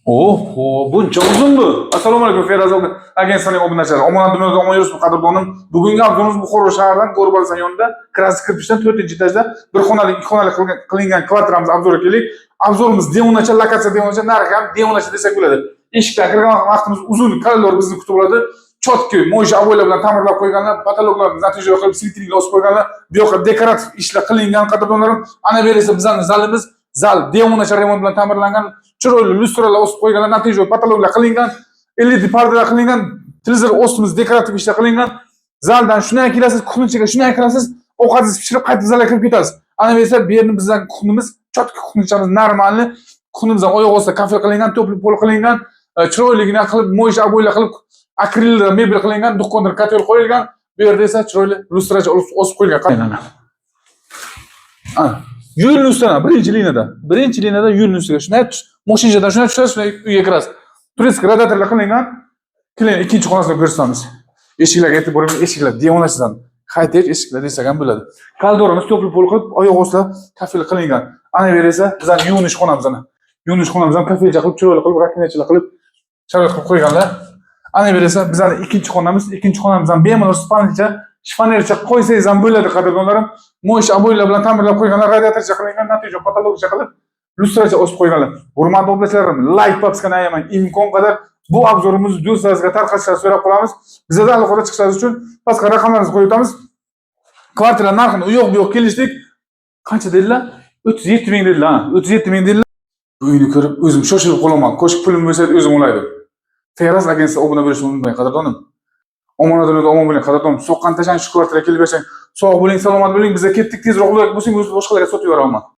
Oho, buncha uzunmi? Assalomu alaykum Feroz agentstvaning obunachilar. Omonat dunyoda omon yuribsiz qadrdonim. Bugungi avtobus Buxoro shahridan Go'rbolsan yonida Krasnoy kirpishdan 4-etajda bir xonali, 2 xonali qilingan kvartiramiz obzoriga keldik. Obzorimiz devonacha, lokatsiya devonacha, narxi ham devonacha desak bo'ladi. Eshikdan kirgan vaqtimiz uzun, koridor bizni kutib oladi. Chotki, mo'ysha avoylar bilan ta'mirlab qo'yganlar, patologlarni natija qilib siltriklar osib qo'yganlar. Bu yoqda dekorativ ishlar qilingan qadrdonlarim. Ana bu esa bizning zalimiz. Zal devonacha remont bilan ta'mirlangan, chiroyli lyustralar osib qo'yganlar, natija patologlar qilingan, LED pardalar qilingan, televizor ostimiz dekorativ ishlar qilingan. Zaldan shunday kelasiz, kuxnichaga shunday kirasiz, ovqatingizni pishirib qaytib zalga kirib ketasiz. Ana bu esa bu yerni bizning kuxnimiz, chotki kuxnichamiz normalni, kuxnimizdan oyoq ostida kafe qilingan, to'pli pol qilingan, chiroyligina qilib, mo'ysha aboylar qilib, akril mebel qilingan, do'konlar kotel qo'yilgan. Bu yerda esa chiroyli lyustracha osib qo'yilgan. Yo'l ustuna birinchi liniyada yo'l ustiga shunday mashinadan shunday tushasiz, uyga kirasiz. Turist radiatorlar qilingan. Keling, ikkinchi xonasini ko'rsatamiz. Eshiklarga aytib boramiz, eshiklar devonachidan qaytib eshiklar desak ham bo'ladi. Koridorimiz to'pli pol qilib, oyoq ostida kafel qilingan. Ana bu esa bizning yuvinish xonamiz ana. Yuvinish xonamiz ham kafelcha qilib, chiroyli qilib, rakinachilar qilib, sharoit qilib qo'yganlar. Ana bu esa bizning ikkinchi xonamiz. Ikkinchi xonamiz ham bemalol shifonercha qo'ysangiz ham bo'ladi qadrdonlarim. Mo'ysha aboylar bilan ta'mirlab qo'yganlar, radiatorcha qilingan, natija patologcha qilib, lyustracha osib qo'yganlar. Hurmatli obunachilarim, like bosishni ayamang. Imkon qadar bu obzorimizni do'stlaringizga tarqatishni so'rab qolamiz. Bizda aloqada chiqishingiz uchun pastga raqamlarimizni qo'yib o'tamiz. Kvartira narxini u yoq bu yoq kelishdik. Qancha dedilar? 37 ming dedilar. 37 ming dedilar. Bu uyni ko'rib o'zim shoshilib qolaman. Qo'shib pulim bo'lsa o'zim olaydim. Feroz agentstvaga obuna bo'lishni unutmang qadrdonim. Omonat dunyoda omon bo'ling qadrdonim. So'qqan tashan shu kvartiraga kelib bersang, sog' bo'ling, salomat bo'ling. Bizga ketdik, tezroq bo'lsak, boshqalarga sotib yuboraman.